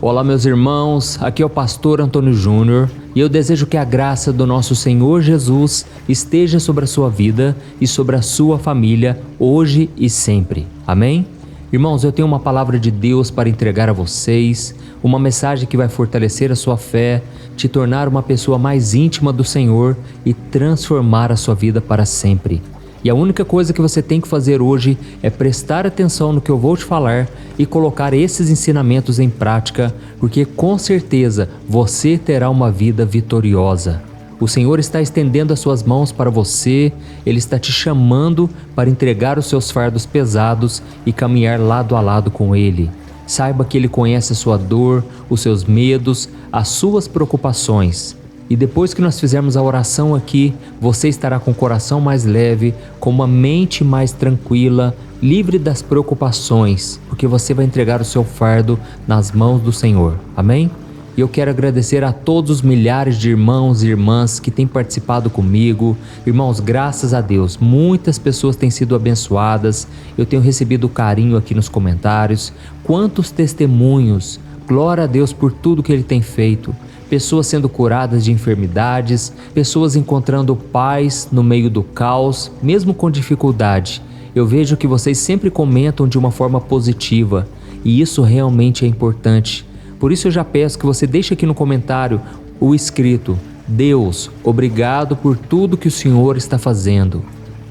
Olá meus irmãos, aqui é o pastor Antônio Júnior e eu desejo que a graça do nosso Senhor Jesus esteja sobre a sua vida e sobre a sua família, hoje e sempre. Amém? Irmãos, eu tenho uma palavra de Deus para entregar a vocês, uma mensagem que vai fortalecer a sua fé, te tornar uma pessoa mais íntima do Senhor e transformar a sua vida para sempre. E a única coisa que você tem que fazer hoje é prestar atenção no que eu vou te falar e colocar esses ensinamentos em prática, porque com certeza você terá uma vida vitoriosa. O Senhor está estendendo as suas mãos para você, Ele está te chamando para entregar os seus fardos pesados e caminhar lado a lado com Ele. Saiba que Ele conhece a sua dor, os seus medos, as suas preocupações. E depois que nós fizermos a oração aqui, você estará com o coração mais leve, com uma mente mais tranquila, livre das preocupações, porque você vai entregar o seu fardo nas mãos do Senhor. Amém? E eu quero agradecer a todos os milhares de irmãos e irmãs que têm participado comigo. Irmãos, graças a Deus, muitas pessoas têm sido abençoadas. Eu tenho recebido carinho aqui nos comentários. Quantos testemunhos! Glória a Deus por tudo que Ele tem feito. Pessoas sendo curadas de enfermidades, pessoas encontrando paz no meio do caos, mesmo com dificuldade. Eu vejo que vocês sempre comentam de uma forma positiva e isso realmente é importante. Por isso eu já peço que você deixe aqui no comentário o escrito: Deus, obrigado por tudo que o Senhor está fazendo.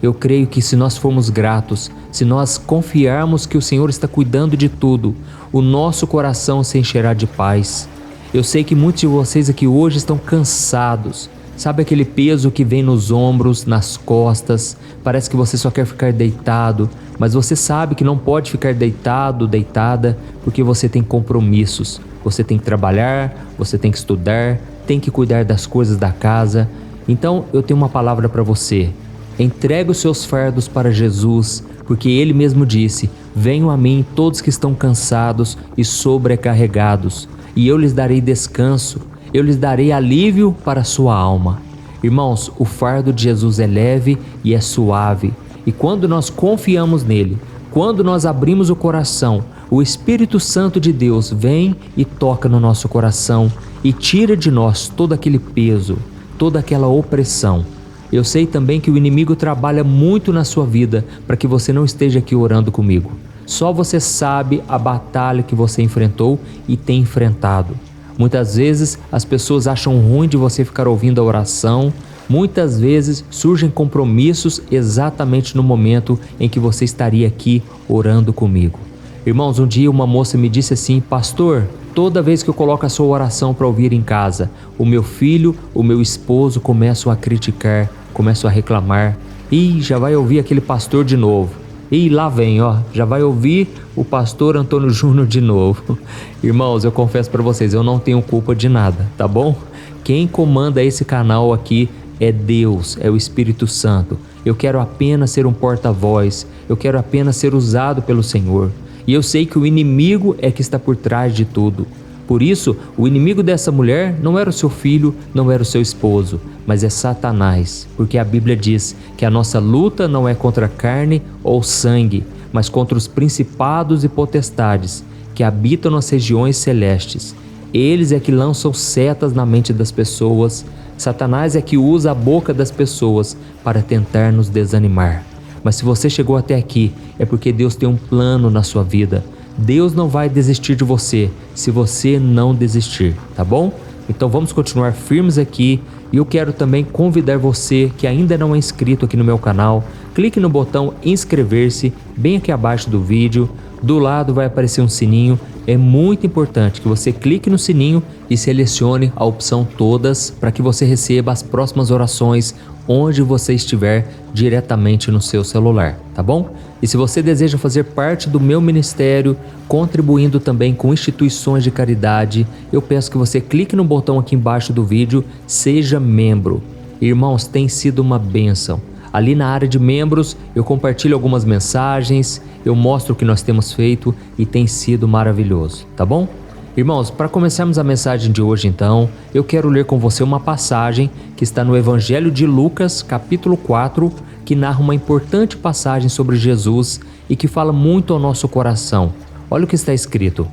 Eu creio que se nós formos gratos, se nós confiarmos que o Senhor está cuidando de tudo, o nosso coração se encherá de paz. Eu sei que muitos de vocês aqui hoje estão cansados. Sabe aquele peso que vem nos ombros, nas costas? Parece que você só quer ficar deitado, mas você sabe que não pode ficar deitado, deitada, porque você tem compromissos. Você tem que trabalhar, você tem que estudar, tem que cuidar das coisas da casa. Então eu tenho uma palavra para você. Entregue os seus fardos para Jesus, porque Ele mesmo disse: venham a mim todos que estão cansados e sobrecarregados, e eu lhes darei descanso, eu lhes darei alívio para a sua alma. Irmãos, o fardo de Jesus é leve e é suave, e quando nós confiamos nele, quando nós abrimos o coração, o Espírito Santo de Deus vem e toca no nosso coração e tira de nós todo aquele peso, toda aquela opressão. Eu sei também que o inimigo trabalha muito na sua vida para que você não esteja aqui orando comigo. Só você sabe a batalha que você enfrentou e tem enfrentado. Muitas vezes as pessoas acham ruim de você ficar ouvindo a oração. Muitas vezes surgem compromissos exatamente no momento em que você estaria aqui orando comigo. Irmãos, um dia uma moça me disse assim: pastor, toda vez que eu coloco a sua oração para ouvir em casa, o meu filho, o meu esposo começam a criticar, começam a reclamar. Ih, já vai ouvir aquele pastor de novo. E lá vem, já vai ouvir o pastor Antônio Júnior de novo. Irmãos, eu confesso para vocês, eu não tenho culpa de nada, tá bom? Quem comanda esse canal aqui é Deus, é o Espírito Santo. Eu quero apenas ser um porta-voz, eu quero apenas ser usado pelo Senhor. E eu sei que o inimigo é que está por trás de tudo. Por isso, o inimigo dessa mulher não era o seu filho, não era o seu esposo, mas é Satanás, porque a Bíblia diz que a nossa luta não é contra carne ou sangue, mas contra os principados e potestades que habitam nas regiões celestes. Eles é que lançam setas na mente das pessoas. Satanás é que usa a boca das pessoas para tentar nos desanimar. Mas se você chegou até aqui, é porque Deus tem um plano na sua vida. Deus não vai desistir de você se você não desistir, tá bom? Então vamos continuar firmes aqui e eu quero também convidar você que ainda não é inscrito aqui no meu canal, clique no botão inscrever-se bem aqui abaixo do vídeo, do lado vai aparecer um sininho, é muito importante que você clique no sininho e selecione a opção todas para que você receba as próximas orações onde você estiver diretamente no seu celular, tá bom? E se você deseja fazer parte do meu ministério, contribuindo também com instituições de caridade, eu peço que você clique no botão aqui embaixo do vídeo, seja membro. Irmãos, tem sido uma bênção. Ali na área de membros, eu compartilho algumas mensagens, eu mostro o que nós temos feito e tem sido maravilhoso, tá bom? Irmãos, para começarmos a mensagem de hoje então, eu quero ler com você uma passagem que está no Evangelho de Lucas, capítulo 4, que narra uma importante passagem sobre Jesus e que fala muito ao nosso coração. Olha o que está escrito.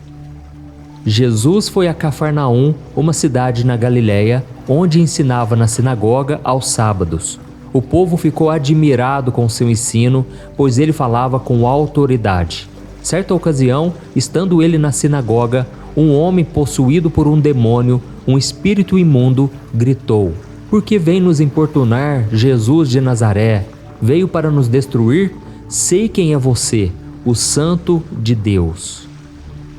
Jesus foi a Cafarnaum, uma cidade na Galiléia, onde ensinava na sinagoga aos sábados. O povo ficou admirado com seu ensino, pois ele falava com autoridade. Certa ocasião, estando ele na sinagoga, um homem possuído por um demônio, um espírito imundo, gritou: "Por que vem nos importunar, Jesus de Nazaré? Veio para nos destruir? Sei quem é você, o Santo de Deus."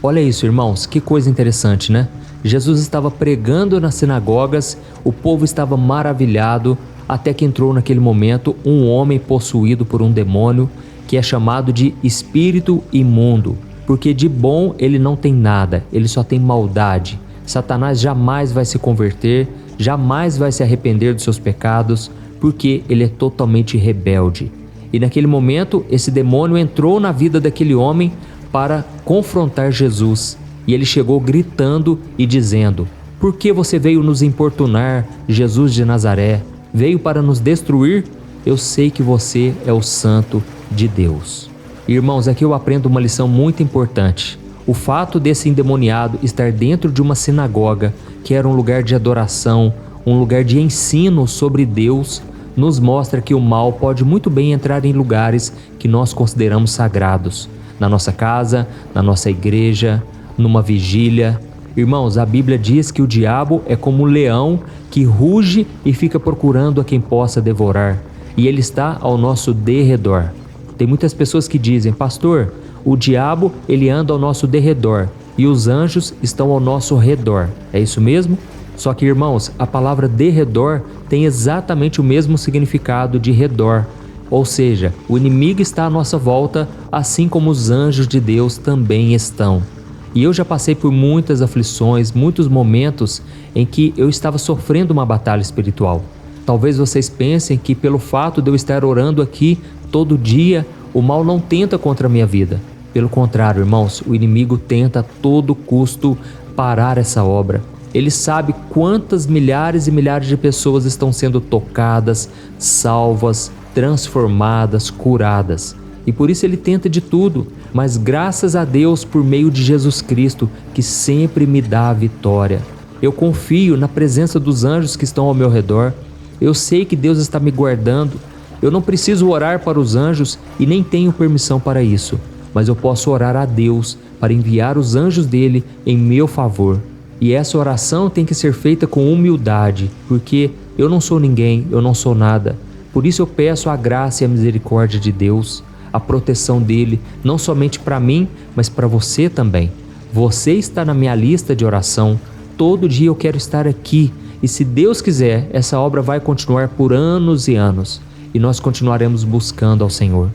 Olha isso, irmãos, que coisa interessante, né? Jesus estava pregando nas sinagogas, o povo estava maravilhado, até que entrou naquele momento um homem possuído por um demônio, que é chamado de espírito imundo, porque de bom ele não tem nada, ele só tem maldade. Satanás jamais vai se converter, jamais vai se arrepender dos seus pecados, porque ele é totalmente rebelde. E naquele momento, esse demônio entrou na vida daquele homem para confrontar Jesus. E ele chegou gritando e dizendo: "Por que você veio nos importunar, Jesus de Nazaré? Veio para nos destruir? Eu sei que você é o Santo de Deus." Irmãos, aqui eu aprendo uma lição muito importante. O fato desse endemoniado estar dentro de uma sinagoga, que era um lugar de adoração, um lugar de ensino sobre Deus, nos mostra que o mal pode muito bem entrar em lugares que nós consideramos sagrados. Na nossa casa, na nossa igreja, numa vigília. Irmãos, a Bíblia diz que o diabo é como um leão que ruge e fica procurando a quem possa devorar. E ele está ao nosso derredor. Tem muitas pessoas que dizem: "Pastor, o diabo ele anda ao nosso derredor e os anjos estão ao nosso redor." É isso mesmo? Só que, irmãos, a palavra derredor tem exatamente o mesmo significado de redor. Ou seja, o inimigo está à nossa volta, assim como os anjos de Deus também estão. E eu já passei por muitas aflições, muitos momentos em que eu estava sofrendo uma batalha espiritual. Talvez vocês pensem que pelo fato de eu estar orando aqui todo dia, o mal não tenta contra a minha vida. Pelo contrário, irmãos, o inimigo tenta a todo custo parar essa obra. Ele sabe quantas milhares e milhares de pessoas estão sendo tocadas, salvas, transformadas, curadas. E por isso ele tenta de tudo, mas graças a Deus por meio de Jesus Cristo, que sempre me dá a vitória. Eu confio na presença dos anjos que estão ao meu redor. Eu sei que Deus está me guardando. Eu não preciso orar para os anjos e nem tenho permissão para isso, mas eu posso orar a Deus para enviar os anjos dele em meu favor. E essa oração tem que ser feita com humildade, porque eu não sou ninguém, eu não sou nada. Por isso eu peço a graça e a misericórdia de Deus, a proteção dele, não somente para mim, mas para você também. Você está na minha lista de oração. Todo dia eu quero estar aqui. E se Deus quiser, essa obra vai continuar por anos e anos. E nós continuaremos buscando ao Senhor.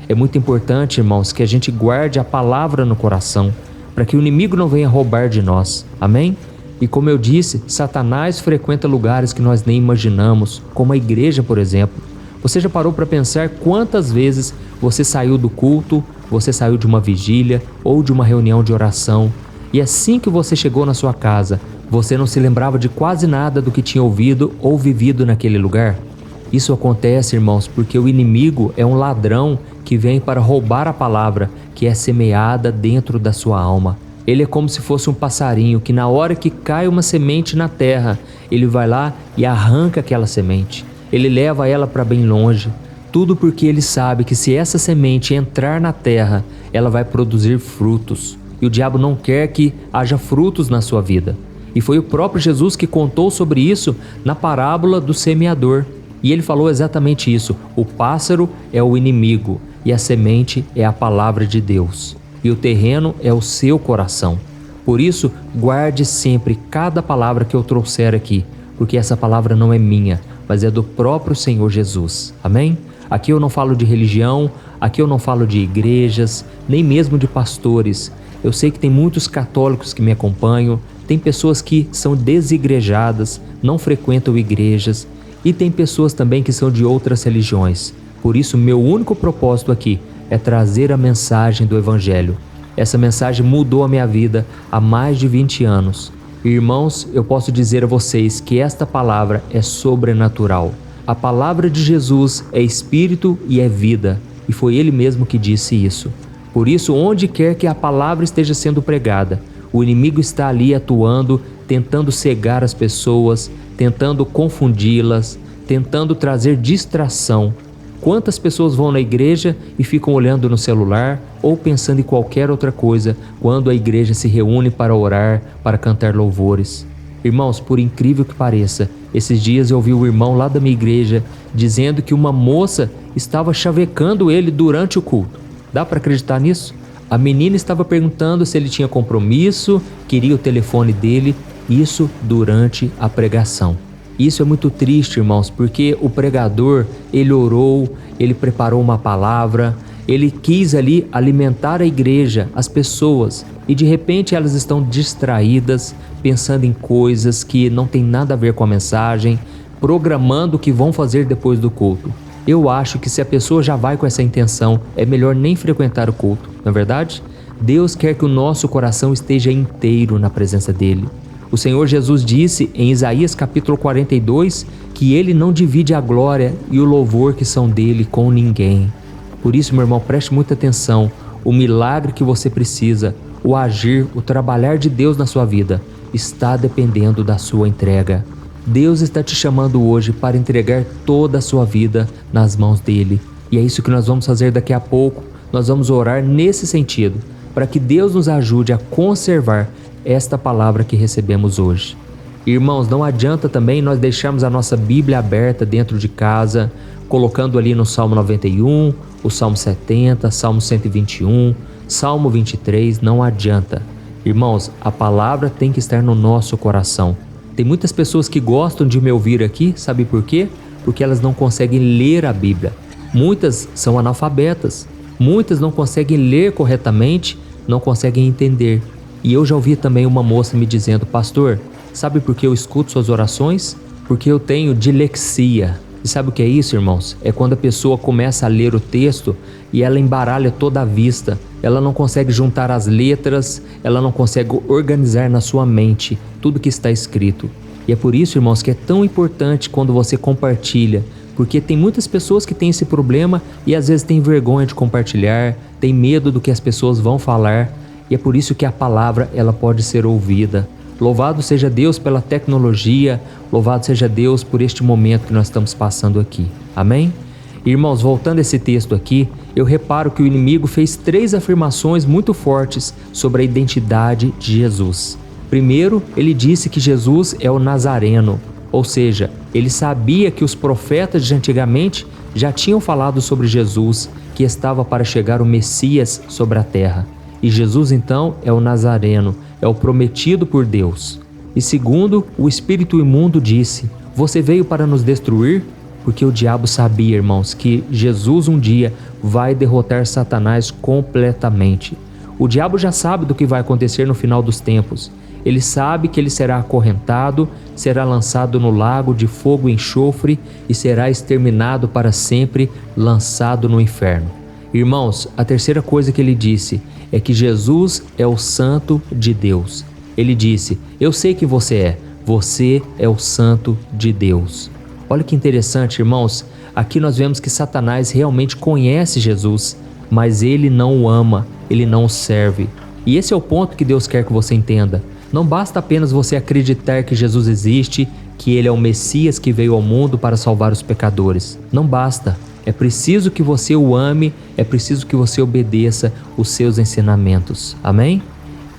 É muito importante, irmãos, que a gente guarde a palavra no coração, para que o inimigo não venha roubar de nós. Amém? E como eu disse, Satanás frequenta lugares que nós nem imaginamos, como a igreja, por exemplo. Você já parou para pensar quantas vezes você saiu do culto, você saiu de uma vigília ou de uma reunião de oração, e assim que você chegou na sua casa, você não se lembrava de quase nada do que tinha ouvido ou vivido naquele lugar? Isso acontece, irmãos, porque o inimigo é um ladrão que vem para roubar a palavra que é semeada dentro da sua alma. Ele é como se fosse um passarinho que na hora que cai uma semente na terra, ele vai lá e arranca aquela semente. Ele leva ela para bem longe. Tudo porque ele sabe que se essa semente entrar na terra, ela vai produzir frutos. E o diabo não quer que haja frutos na sua vida. E foi o próprio Jesus que contou sobre isso na parábola do semeador. E ele falou exatamente isso: o pássaro é o inimigo e a semente é a palavra de Deus. E o terreno é o seu coração. Por isso, guarde sempre cada palavra que eu trouxer aqui, porque essa palavra não é minha, mas é do próprio Senhor Jesus. Amém? Aqui eu não falo de religião, aqui eu não falo de igrejas, nem mesmo de pastores. Eu sei que tem muitos católicos que me acompanham, tem pessoas que são desigrejadas, não frequentam igrejas, e tem pessoas também que são de outras religiões. Por isso, meu único propósito aqui é trazer a mensagem do Evangelho. Essa mensagem mudou a minha vida há mais de 20 anos. Irmãos, eu posso dizer a vocês que esta palavra é sobrenatural. A palavra de Jesus é espírito e é vida, e foi Ele mesmo que disse isso. Por isso, onde quer que a palavra esteja sendo pregada, O inimigo está ali atuando, tentando cegar as pessoas, tentando confundi-las, tentando trazer distração. Quantas pessoas vão na igreja e ficam olhando no celular ou pensando em qualquer outra coisa quando a igreja se reúne para orar, para cantar louvores? Irmãos, por incrível que pareça, esses dias eu ouvi o irmão lá da minha igreja dizendo que uma moça estava chavecando ele durante o culto. Dá para acreditar nisso? A menina estava perguntando se ele tinha compromisso, queria o telefone dele, isso durante a pregação. Isso é muito triste, irmãos, porque o pregador, ele orou, ele preparou uma palavra, ele quis ali alimentar a igreja, as pessoas, e de repente elas estão distraídas, pensando em coisas que não tem nada a ver com a mensagem, programando o que vão fazer depois do culto. Eu acho que se a pessoa já vai com essa intenção, é melhor nem frequentar o culto, não é verdade? Deus quer que o nosso coração esteja inteiro na presença dele. O Senhor Jesus disse em Isaías capítulo 42 que ele não divide a glória e o louvor que são dele com ninguém. Por isso, meu irmão, preste muita atenção. O milagre que você precisa, o agir, o trabalhar de Deus na sua vida, está dependendo da sua entrega. Deus está te chamando hoje para entregar toda a sua vida nas mãos dele. E é isso que nós vamos fazer daqui a pouco. Nós vamos orar nesse sentido, para que Deus nos ajude a conservar esta palavra que recebemos hoje. Irmãos, não adianta também nós deixarmos a nossa Bíblia aberta dentro de casa, colocando ali no Salmo 91, o Salmo 70, Salmo 121, Salmo 23, não adianta. Irmãos, a palavra tem que estar no nosso coração. Tem muitas pessoas que gostam de me ouvir aqui, sabe por quê? Porque elas não conseguem ler a Bíblia. Muitas são analfabetas, muitas não conseguem ler corretamente, não conseguem entender. E eu já ouvi também uma moça me dizendo: pastor, sabe por que eu escuto suas orações? Porque eu tenho dilexia. E sabe o que é isso, irmãos? É quando a pessoa começa a ler o texto e ela embaralha toda a vista. Ela não consegue juntar as letras, ela não consegue organizar na sua mente tudo que está escrito. E é por isso, irmãos, que é tão importante quando você compartilha, porque tem muitas pessoas que têm esse problema e às vezes têm vergonha de compartilhar, tem medo do que as pessoas vão falar. E é por isso que a palavra ela pode ser ouvida. Louvado seja Deus pela tecnologia, louvado seja Deus por este momento que nós estamos passando aqui. Amém? Irmãos, voltando a esse texto aqui, eu reparo que o inimigo fez 3 afirmações muito fortes sobre a identidade de Jesus. Primeiro, ele disse que Jesus é o Nazareno, ou seja, ele sabia que os profetas de antigamente já tinham falado sobre Jesus, que estava para chegar o Messias sobre a terra. E Jesus então é o Nazareno, é o prometido por Deus. E segundo, o espírito imundo disse: você veio para nos destruir? Porque o diabo sabia, irmãos, que Jesus um dia vai derrotar Satanás completamente. O diabo já sabe do que vai acontecer no final dos tempos. Ele sabe que ele será acorrentado, será lançado no lago de fogo e enxofre e será exterminado para sempre, lançado no inferno. Irmãos, a terceira coisa que ele disse é que Jesus é o Santo de Deus. Ele disse: eu sei que você é o Santo de Deus. Olha que interessante, irmãos, aqui nós vemos que Satanás realmente conhece Jesus, mas ele não o ama, ele não o serve. E esse é o ponto que Deus quer que você entenda. Não basta apenas você acreditar que Jesus existe, que ele é o Messias que veio ao mundo para salvar os pecadores. Não basta. É preciso que você o ame, é preciso que você obedeça os seus ensinamentos. Amém?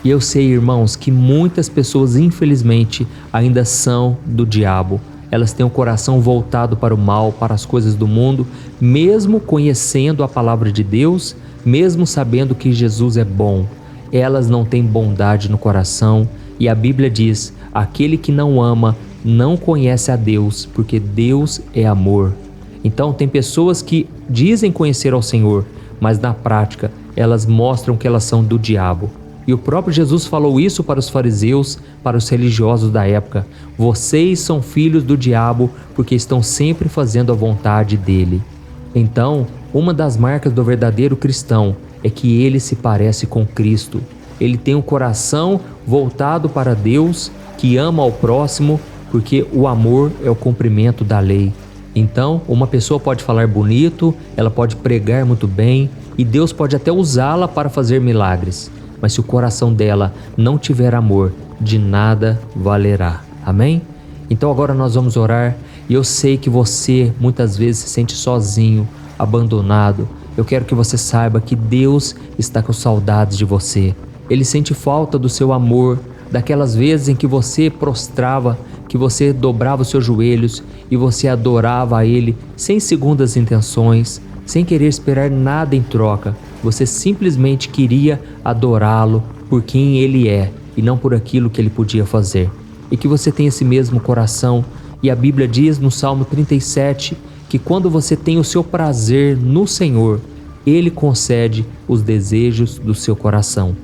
E eu sei, irmãos, que muitas pessoas, infelizmente, ainda são do diabo. Elas têm o coração voltado para o mal, para as coisas do mundo, mesmo conhecendo a palavra de Deus, mesmo sabendo que Jesus é bom. Elas não têm bondade no coração e a Bíblia diz: aquele que não ama não conhece a Deus, porque Deus é amor. Então tem pessoas que dizem conhecer ao Senhor, mas na prática elas mostram que elas são do diabo. E o próprio Jesus falou isso para os fariseus, para os religiosos da época: vocês são filhos do diabo porque estão sempre fazendo a vontade dele. Então, uma das marcas do verdadeiro cristão é que ele se parece com Cristo. Ele tem um coração voltado para Deus, que ama ao próximo, porque o amor é o cumprimento da lei. Então, uma pessoa pode falar bonito, ela pode pregar muito bem e Deus pode até usá-la para fazer milagres. mas se o coração dela não tiver amor, de nada valerá. Amém? Então agora nós vamos orar e eu sei que você muitas vezes se sente sozinho, abandonado. Eu quero que você saiba que Deus está com saudades de você. Ele sente falta do seu amor, daquelas vezes em que você prostrava, que você dobrava os seus joelhos e você adorava a Ele sem segundas intenções, sem querer esperar nada em troca. Você simplesmente queria adorá-lo por quem Ele é e não por aquilo que Ele podia fazer. E que você tenha esse mesmo coração. E a Bíblia diz no Salmo 37 que quando você tem o seu prazer no Senhor, Ele concede os desejos do seu coração.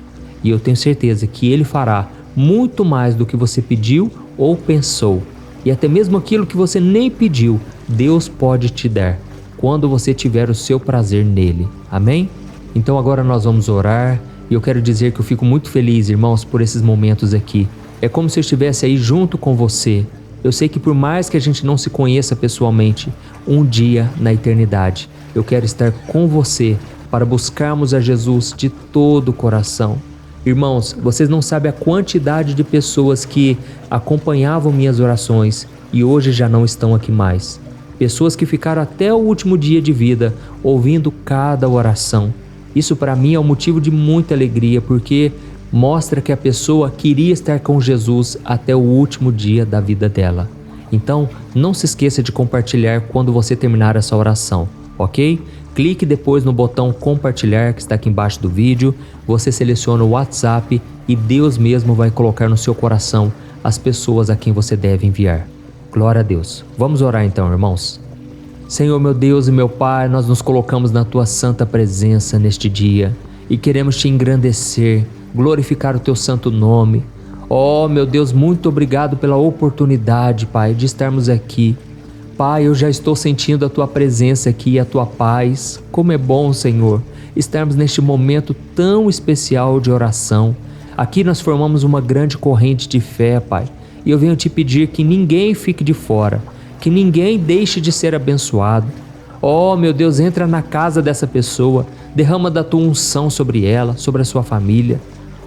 E eu tenho certeza que Ele fará muito mais do que você pediu ou pensou. E até mesmo aquilo que você nem pediu, Deus pode te dar, quando você tiver o seu prazer nele. Amém? Então agora nós vamos orar. E eu quero dizer que eu fico muito feliz, irmãos, por esses momentos aqui. É como se eu estivesse aí junto com você. Eu sei que por mais que a gente não se conheça pessoalmente, um dia na eternidade, eu quero estar com você para buscarmos a Jesus de todo o coração. Irmãos, vocês não sabem a quantidade de pessoas que acompanhavam minhas orações e hoje já não estão aqui mais. Pessoas que ficaram até o último dia de vida ouvindo cada oração. Isso para mim é um motivo de muita alegria, porque mostra que a pessoa queria estar com Jesus até o último dia da vida dela. Então, não se esqueça de compartilhar quando você terminar essa oração, ok? Clique depois no botão compartilhar que está aqui embaixo do vídeo, você seleciona o WhatsApp e Deus mesmo vai colocar no seu coração as pessoas a quem você deve enviar. Glória a Deus. Vamos orar então, irmãos. Senhor, meu Deus e meu Pai, nós nos colocamos na Tua santa presença neste dia e queremos Te engrandecer, glorificar o Teu santo nome. Oh, meu Deus, muito obrigado pela oportunidade, Pai, de estarmos aqui. Pai, eu já estou sentindo a Tua presença aqui e a Tua paz. Como é bom, Senhor, estarmos neste momento tão especial de oração. Aqui nós formamos uma grande corrente de fé, Pai, e eu venho Te pedir que ninguém fique de fora, que ninguém deixe de ser abençoado. Oh, meu Deus, entra na casa dessa pessoa, derrama da Tua unção sobre ela, sobre a sua família.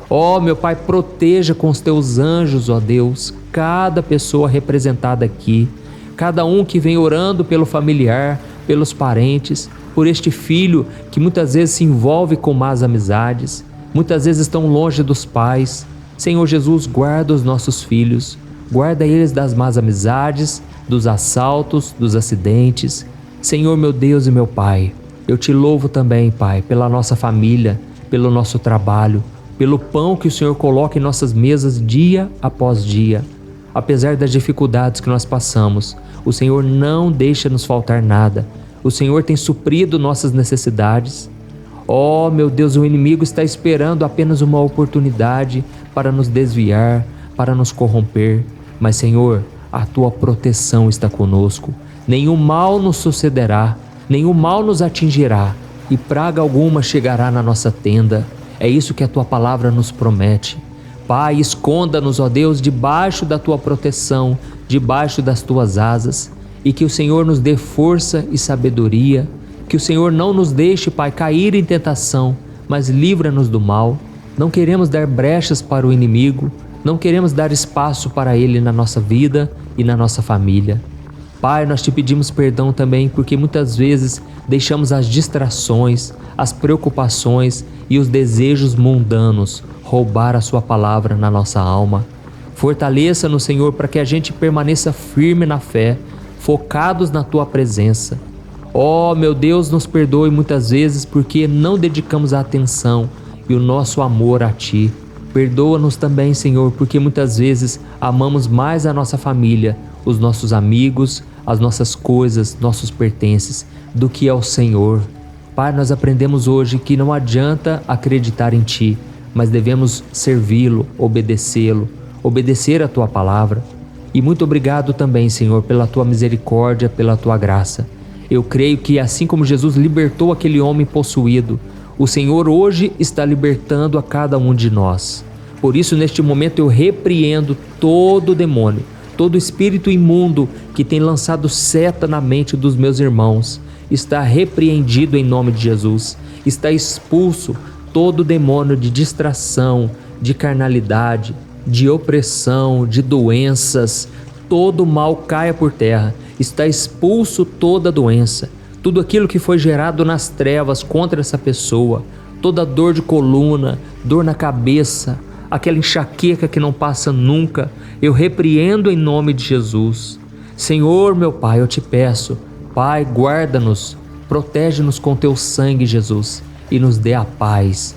Oh, meu Pai, proteja com os Teus anjos, ó Deus, cada pessoa representada aqui, cada um que vem orando pelo familiar, pelos parentes, por este filho que muitas vezes se envolve com más amizades, muitas vezes estão longe dos pais. Senhor Jesus, guarda os nossos filhos, guarda eles das más amizades, dos assaltos, dos acidentes. Senhor, meu Deus e meu Pai, eu Te louvo também, Pai, pela nossa família, pelo nosso trabalho, pelo pão que o Senhor coloca em nossas mesas dia após dia. Apesar das dificuldades que nós passamos, o Senhor não deixa nos faltar nada. O Senhor tem suprido nossas necessidades. Oh, meu Deus, o inimigo está esperando apenas uma oportunidade para nos desviar, para nos corromper. Mas, Senhor, a Tua proteção está conosco. Nenhum mal nos sucederá, nenhum mal nos atingirá, e praga alguma chegará na nossa tenda. É isso que a Tua palavra nos promete. Pai, esconda-nos, ó Deus, debaixo da Tua proteção, debaixo das Tuas asas, e que o Senhor nos dê força e sabedoria, que o Senhor não nos deixe, Pai, cair em tentação, mas livra-nos do mal. Não queremos dar brechas para o inimigo, não queremos dar espaço para ele na nossa vida e na nossa família. Pai, nós Te pedimos perdão também porque muitas vezes deixamos as distrações, as preocupações e os desejos mundanos roubar a Sua palavra na nossa alma. Fortaleça-nos, Senhor, para que a gente permaneça firme na fé, focados na Tua presença. Oh, meu Deus, nos perdoe muitas vezes porque não dedicamos a atenção e o nosso amor a Ti. Perdoa-nos também, Senhor, porque muitas vezes amamos mais a nossa família, os nossos amigos, as nossas coisas, nossos pertences, do que ao Senhor. Pai, nós aprendemos hoje que não adianta acreditar em Ti, mas devemos servi-lo, obedecê-lo, obedecer a Tua palavra. E muito obrigado também, Senhor, pela Tua misericórdia, pela Tua graça. Eu creio que assim como Jesus libertou aquele homem possuído, o Senhor hoje está libertando a cada um de nós. Por isso, neste momento, eu repreendo todo demônio, todo espírito imundo que tem lançado seta na mente dos meus irmãos. Está repreendido em nome de Jesus. Está expulso todo demônio de distração, de carnalidade, de opressão, de doenças, todo mal caia por terra. Está expulso toda doença, tudo aquilo que foi gerado nas trevas contra essa pessoa, toda dor de coluna, dor na cabeça, aquela enxaqueca que não passa nunca, eu repreendo em nome de Jesus. Senhor, meu Pai, eu te peço, Pai, guarda-nos, protege-nos com teu sangue, Jesus, e nos dê a paz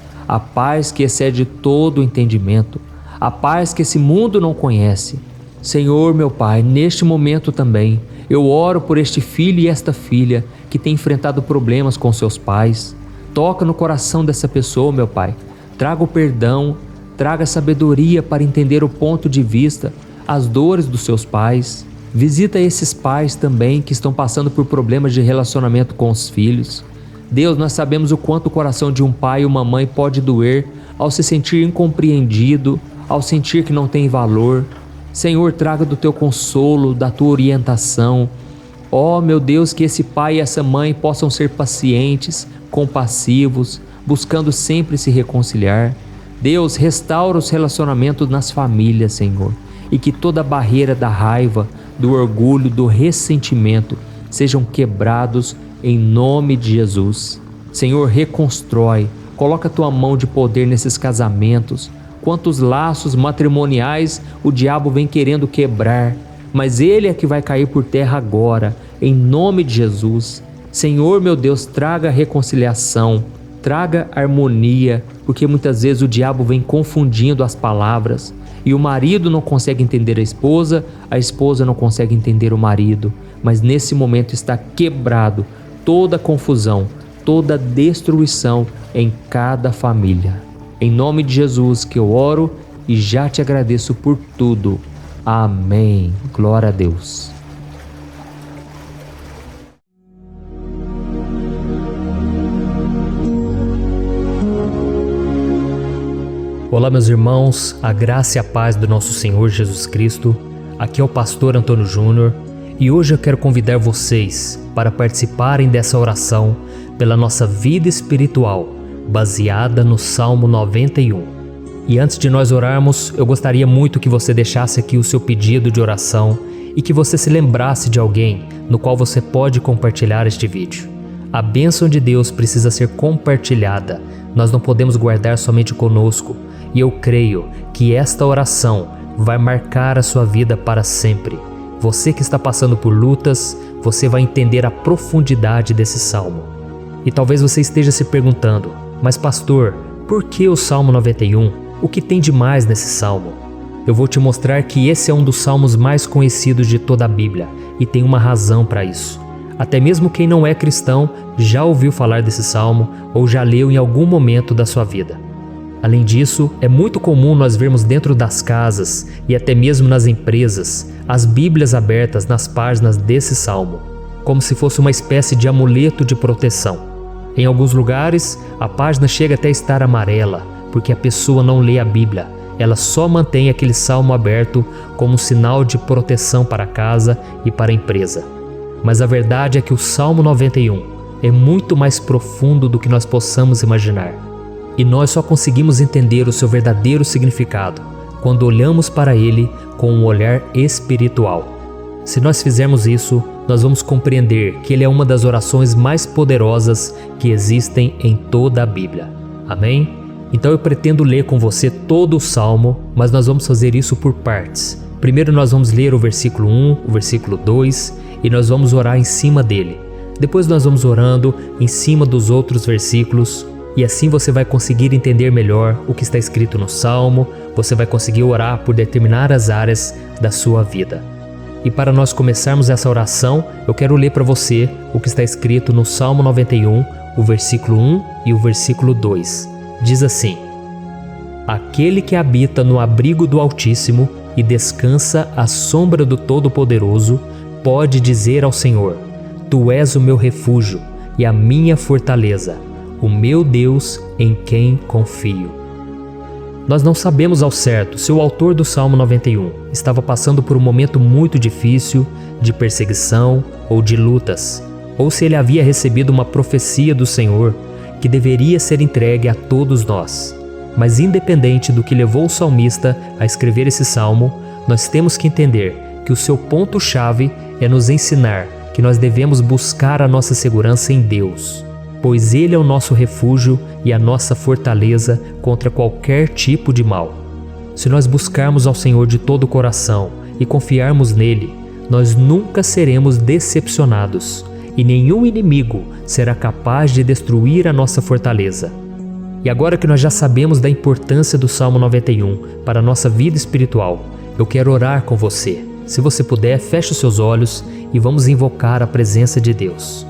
que excede todo o entendimento, a paz que esse mundo não conhece. Senhor, meu Pai, neste momento também, eu oro por este filho e esta filha que tem enfrentado problemas com seus pais. Toca no coração dessa pessoa, meu Pai. Traga o perdão, traga sabedoria para entender o ponto de vista, as dores dos seus pais. Visita esses pais também que estão passando por problemas de relacionamento com os filhos. Deus, nós sabemos o quanto o coração de um pai e uma mãe pode doer ao se sentir incompreendido, ao sentir que não tem valor. Senhor, traga do teu consolo, da tua orientação. Ó, meu Deus, que esse pai e essa mãe possam ser pacientes, compassivos, buscando sempre se reconciliar. Deus, restaura os relacionamentos nas famílias, Senhor, e que toda barreira da raiva, do orgulho, do ressentimento sejam quebrados em nome de Jesus. Senhor, reconstrói, coloca a tua mão de poder nesses casamentos. Quantos laços matrimoniais o diabo vem querendo quebrar, mas ele é que vai cair por terra agora, em nome de Jesus. Senhor, meu Deus, traga reconciliação, traga harmonia, porque muitas vezes o diabo vem confundindo as palavras e o marido não consegue entender a esposa não consegue entender o marido, mas nesse momento está quebrado toda confusão, toda destruição em cada família. Em nome de Jesus que eu oro e já te agradeço por tudo. Amém. Glória a Deus. Olá, meus irmãos, a graça e a paz do nosso Senhor Jesus Cristo. Aqui é o pastor Antônio Júnior e hoje eu quero convidar vocês para participarem dessa oração pela nossa vida espiritual, baseada no Salmo 91. E antes de nós orarmos, eu gostaria muito que você deixasse aqui o seu pedido de oração e que você se lembrasse de alguém no qual você pode compartilhar este vídeo. A bênção de Deus precisa ser compartilhada, nós não podemos guardar somente conosco, e eu creio que esta oração vai marcar a sua vida para sempre. Você que está passando por lutas, você vai entender a profundidade desse salmo. E talvez você esteja se perguntando, mas pastor, por que o Salmo 91? O que tem de mais nesse salmo? Eu vou te mostrar que esse é um dos salmos mais conhecidos de toda a Bíblia e tem uma razão para isso. Até mesmo quem não é cristão já ouviu falar desse salmo ou já leu em algum momento da sua vida. Além disso, é muito comum nós vermos dentro das casas e até mesmo nas empresas as Bíblias abertas nas páginas desse salmo, como se fosse uma espécie de amuleto de proteção. Em alguns lugares, a página chega até a estar amarela, porque a pessoa não lê a Bíblia, ela só mantém aquele salmo aberto como sinal de proteção para a casa e para a empresa. Mas a verdade é que o Salmo 91 é muito mais profundo do que nós possamos imaginar. E nós só conseguimos entender o seu verdadeiro significado quando olhamos para ele com um olhar espiritual. Se nós fizermos isso, nós vamos compreender que ele é uma das orações mais poderosas que existem em toda a Bíblia. Amém? Então eu pretendo ler com você todo o Salmo, mas nós vamos fazer isso por partes. Primeiro nós vamos ler o versículo 1, o versículo 2 e nós vamos orar em cima dele. Depois nós vamos orando em cima dos outros versículos e assim você vai conseguir entender melhor o que está escrito no Salmo, você vai conseguir orar por determinadas áreas da sua vida. E para nós começarmos essa oração, eu quero ler para você o que está escrito no Salmo 91, o versículo 1 e o versículo 2. Diz assim: Aquele que habita no abrigo do Altíssimo e descansa à sombra do Todo-Poderoso, pode dizer ao Senhor: Tu és o meu refúgio e a minha fortaleza, o meu Deus em quem confio. Nós não sabemos ao certo se o autor do Salmo 91 estava passando por um momento muito difícil, de perseguição ou de lutas, ou se ele havia recebido uma profecia do Senhor que deveria ser entregue a todos nós. Mas independente do que levou o salmista a escrever esse salmo, nós temos que entender que o seu ponto-chave é nos ensinar que nós devemos buscar a nossa segurança em Deus, pois Ele é o nosso refúgio e a nossa fortaleza contra qualquer tipo de mal. Se nós buscarmos ao Senhor de todo o coração e confiarmos nele, nós nunca seremos decepcionados e nenhum inimigo será capaz de destruir a nossa fortaleza. E agora que nós já sabemos da importância do Salmo 91 para a nossa vida espiritual, eu quero orar com você. Se você puder, feche os seus olhos e vamos invocar a presença de Deus.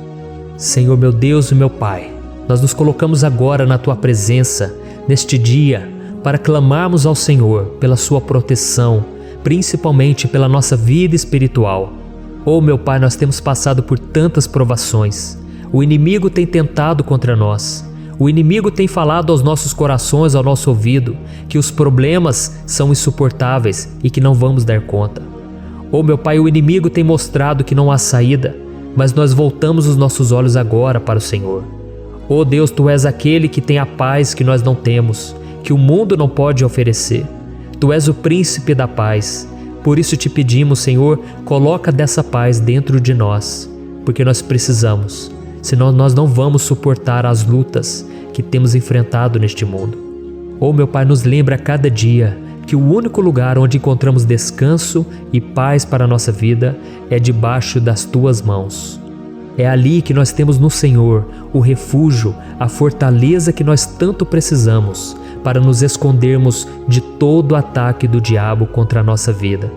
Senhor meu Deus e meu Pai, nós nos colocamos agora na Tua presença, neste dia, para clamarmos ao Senhor pela Sua proteção, principalmente pela nossa vida espiritual. Oh meu Pai, nós temos passado por tantas provações. O inimigo tem tentado contra nós. O inimigo tem falado aos nossos corações, ao nosso ouvido, que os problemas são insuportáveis e que não vamos dar conta. Oh meu Pai, o inimigo tem mostrado que não há saída, mas nós voltamos os nossos olhos agora para o Senhor. Oh Deus, Tu és aquele que tem a paz que nós não temos, que o mundo não pode oferecer. Tu és o príncipe da paz. Por isso te pedimos, Senhor, coloca dessa paz dentro de nós, porque nós precisamos, senão nós não vamos suportar as lutas que temos enfrentado neste mundo. Oh meu Pai, nos lembra a cada dia que o único lugar onde encontramos descanso e paz para a nossa vida é debaixo das Tuas mãos. É ali que nós temos no Senhor o refúgio, a fortaleza que nós tanto precisamos para nos escondermos de todo ataque do diabo contra a nossa vida.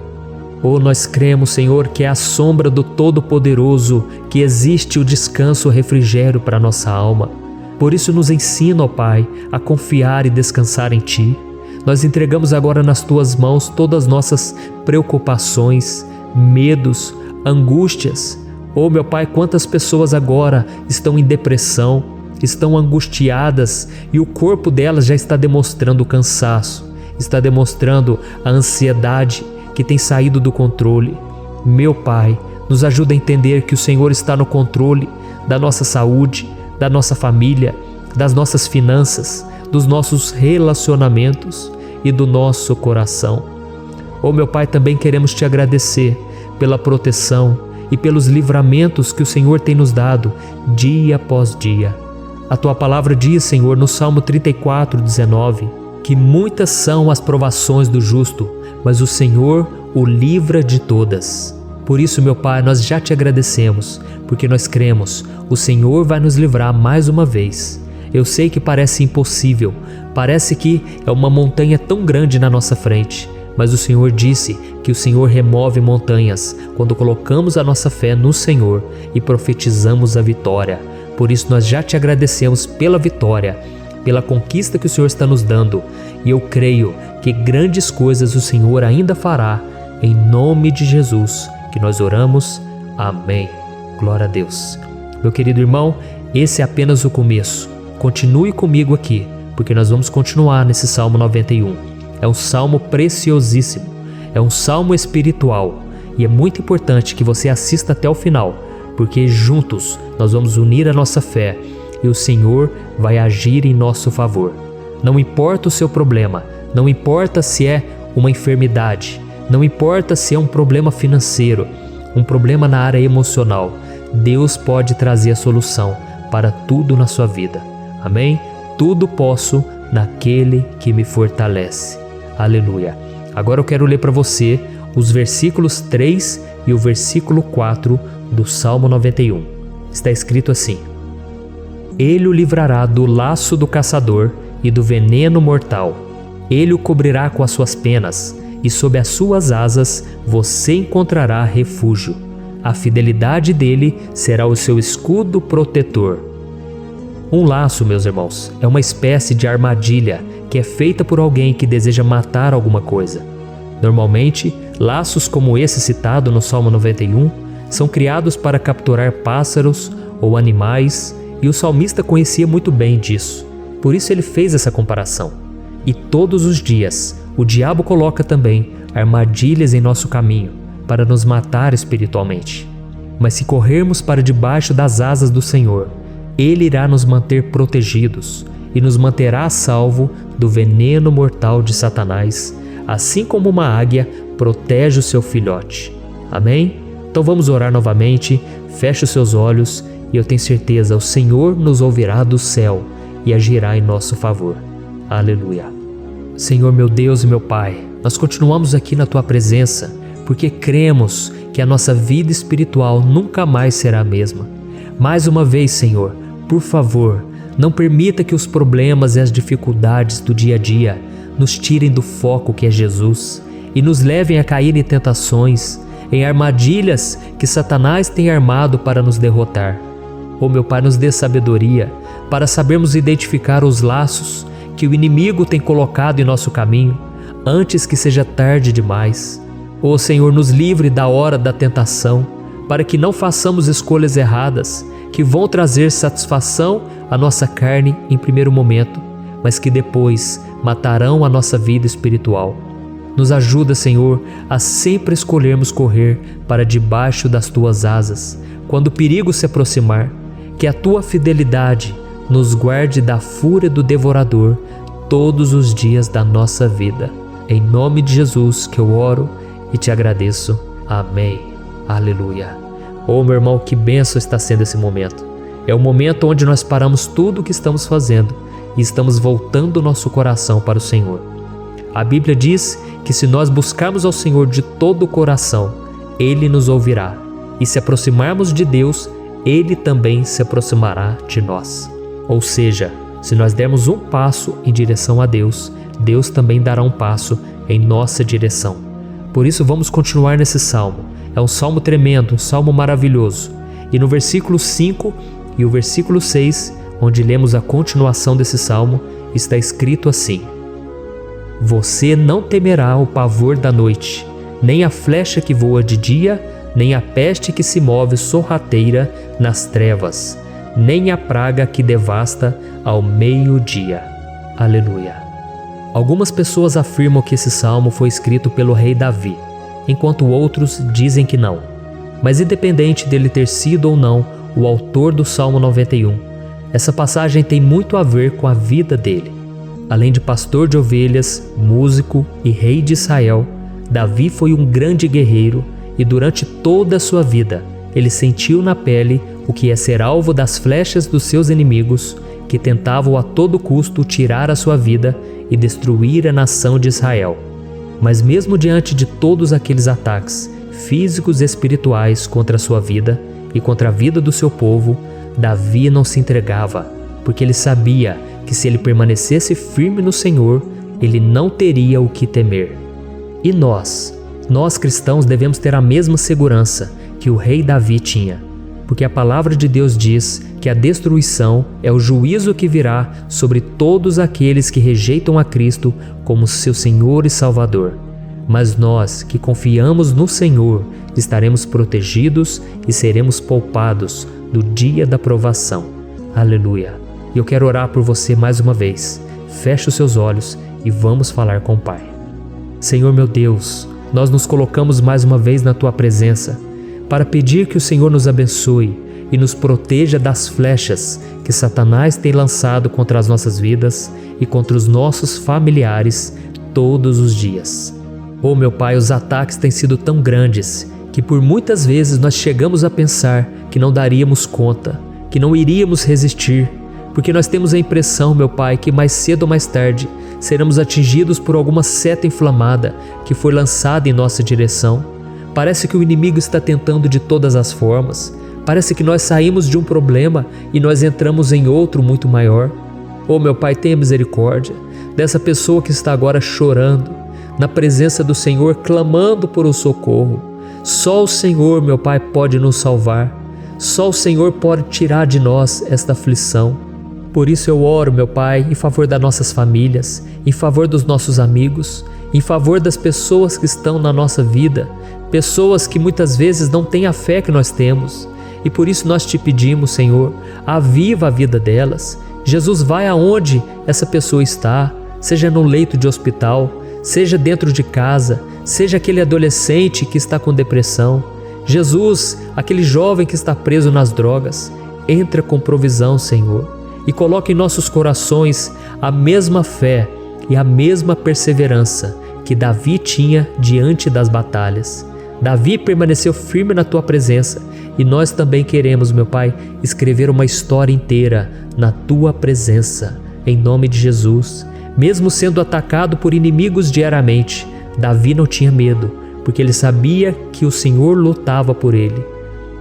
Oh, nós cremos, Senhor, que é à sombra do Todo-Poderoso que existe o descanso, o refrigério para a nossa alma. Por isso nos ensina, ó Pai, a confiar e descansar em Ti. Nós entregamos agora nas Tuas mãos todas as nossas preocupações, medos, angústias. Oh meu Pai, quantas pessoas agora estão em depressão, estão angustiadas e o corpo delas já está demonstrando o cansaço, está demonstrando a ansiedade que tem saído do controle. Meu Pai, nos ajuda a entender que o Senhor está no controle da nossa saúde, da nossa família, das nossas finanças, dos nossos relacionamentos e do nosso coração. Oh meu Pai, também queremos Te agradecer pela proteção e pelos livramentos que o Senhor tem nos dado dia após dia. A Tua palavra diz, Senhor, no Salmo 34:19, que muitas são as provações do justo, mas o Senhor o livra de todas. Por isso, meu Pai, nós já Te agradecemos, porque nós cremos, o Senhor vai nos livrar mais uma vez. Eu sei que parece impossível, parece que é uma montanha tão grande na nossa frente, mas o Senhor disse que o Senhor remove montanhas quando colocamos a nossa fé no Senhor e profetizamos a vitória. Por isso nós já Te agradecemos pela vitória, pela conquista que o Senhor está nos dando, e eu creio que grandes coisas o Senhor ainda fará, em nome de Jesus, que nós oramos. Amém. Glória a Deus. Meu querido irmão, esse é apenas o começo. Continue comigo aqui, porque nós vamos continuar nesse Salmo 91. É um salmo preciosíssimo, é um salmo espiritual, e é muito importante que você assista até o final, porque juntos nós vamos unir a nossa fé e o Senhor vai agir em nosso favor. Não importa o seu problema, não importa se é uma enfermidade, não importa se é um problema financeiro, um problema na área emocional, Deus pode trazer a solução para tudo na sua vida. Amém? Tudo posso naquele que me fortalece. Aleluia. Agora eu quero ler para você os versículos 3 e o versículo 4 do Salmo 91. Está escrito assim: Ele o livrará do laço do caçador e do veneno mortal. Ele o cobrirá com as suas penas, e sob as suas asas você encontrará refúgio. A fidelidade dele será o seu escudo protetor. Um laço, meus irmãos, é uma espécie de armadilha que é feita por alguém que deseja matar alguma coisa. Normalmente, laços como esse citado no Salmo 91 são criados para capturar pássaros ou animais, e o salmista conhecia muito bem disso. Por isso ele fez essa comparação. E todos os dias, o diabo coloca também armadilhas em nosso caminho para nos matar espiritualmente. Mas se corrermos para debaixo das asas do Senhor, Ele irá nos manter protegidos e nos manterá a salvo do veneno mortal de Satanás, assim como uma águia protege o seu filhote. Amém? Então vamos orar novamente, feche os seus olhos e eu tenho certeza, o Senhor nos ouvirá do céu e agirá em nosso favor. Aleluia. Senhor meu Deus e meu Pai, nós continuamos aqui na Tua presença porque cremos que a nossa vida espiritual nunca mais será a mesma. Mais uma vez, Senhor, por favor, não permita que os problemas e as dificuldades do dia a dia nos tirem do foco que é Jesus e nos levem a cair em tentações, em armadilhas que Satanás tem armado para nos derrotar. Oh meu Pai, nos dê sabedoria para sabermos identificar os laços que o inimigo tem colocado em nosso caminho antes que seja tarde demais. Oh Senhor, nos livre da hora da tentação, para que não façamos escolhas erradas que vão trazer satisfação à nossa carne em primeiro momento, mas que depois matarão a nossa vida espiritual. Nos ajuda, Senhor, a sempre escolhermos correr para debaixo das Tuas asas, quando o perigo se aproximar, que a Tua fidelidade nos guarde da fúria do devorador todos os dias da nossa vida. Em nome de Jesus que eu oro e te agradeço. Amém. Aleluia. Oh, meu irmão, que bênção está sendo esse momento. É o momento onde nós paramos tudo o que estamos fazendo e estamos voltando o nosso coração para o Senhor. A Bíblia diz que se nós buscarmos ao Senhor de todo o coração, Ele nos ouvirá. E se aproximarmos de Deus, Ele também se aproximará de nós. Ou seja, se nós dermos um passo em direção a Deus, Deus também dará um passo em nossa direção. Por isso vamos continuar nesse salmo. É um salmo tremendo, um salmo maravilhoso. E no versículo 5 e o versículo 6, onde lemos a continuação desse salmo, está escrito assim: Você não temerá o pavor da noite, nem a flecha que voa de dia, nem a peste que se move sorrateira nas trevas, nem a praga que devasta ao meio-dia. Aleluia. Algumas pessoas afirmam que esse salmo foi escrito pelo rei Davi, enquanto outros dizem que não. Mas independente dele ter sido ou não o autor do Salmo 91, essa passagem tem muito a ver com a vida dele. Além de pastor de ovelhas, músico e rei de Israel, Davi foi um grande guerreiro e durante toda a sua vida ele sentiu na pele o que é ser alvo das flechas dos seus inimigos que tentavam a todo custo tirar a sua vida e destruir a nação de Israel. Mas mesmo diante de todos aqueles ataques físicos e espirituais contra a sua vida e contra a vida do seu povo, Davi não se entregava, porque ele sabia que se ele permanecesse firme no Senhor, ele não teria o que temer. E nós cristãos devemos ter a mesma segurança que o rei Davi tinha, porque a palavra de Deus diz que a destruição é o juízo que virá sobre todos aqueles que rejeitam a Cristo como seu Senhor e Salvador. Mas nós que confiamos no Senhor estaremos protegidos e seremos poupados do dia da provação. Aleluia. E eu quero orar por você mais uma vez. Feche os seus olhos e vamos falar com o Pai. Senhor meu Deus, nós nos colocamos mais uma vez na Tua presença para pedir que o Senhor nos abençoe e nos proteja das flechas que Satanás tem lançado contra as nossas vidas e contra os nossos familiares todos os dias. Oh meu Pai, os ataques têm sido tão grandes que por muitas vezes nós chegamos a pensar que não daríamos conta, que não iríamos resistir, porque nós temos a impressão, meu Pai, que mais cedo ou mais tarde seremos atingidos por alguma seta inflamada que foi lançada em nossa direção. Parece que o inimigo está tentando de todas as formas. Parece que nós saímos de um problema e nós entramos em outro muito maior. Oh meu Pai, tenha misericórdia dessa pessoa que está agora chorando, na presença do Senhor, clamando por um socorro. Só o Senhor, meu Pai, pode nos salvar. Só o Senhor pode tirar de nós esta aflição. Por isso eu oro, meu Pai, em favor das nossas famílias, em favor dos nossos amigos, em favor das pessoas que estão na nossa vida, pessoas que muitas vezes não têm a fé que nós temos. E por isso nós te pedimos, Senhor, aviva a vida delas. Jesus, vai aonde essa pessoa está, seja no leito de hospital, seja dentro de casa, seja aquele adolescente que está com depressão. Jesus, aquele jovem que está preso nas drogas. entra com provisão, Senhor, e coloca em nossos corações a mesma fé e a mesma perseverança que Davi tinha diante das batalhas. Davi permaneceu firme na tua presença e nós também queremos, meu Pai, escrever uma história inteira na tua presença, em nome de Jesus. Mesmo sendo atacado por inimigos diariamente, Davi não tinha medo, porque ele sabia que o Senhor lutava por ele.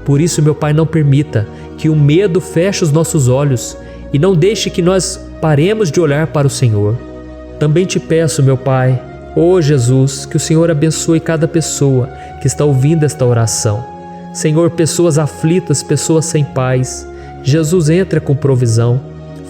Por isso, meu Pai, não permita que o medo feche os nossos olhos e não deixe que nós paremos de olhar para o Senhor. Também te peço, meu Pai, ó Jesus, que o Senhor abençoe cada pessoa que está ouvindo esta oração. Senhor, pessoas aflitas, pessoas sem paz. Jesus, entra com provisão.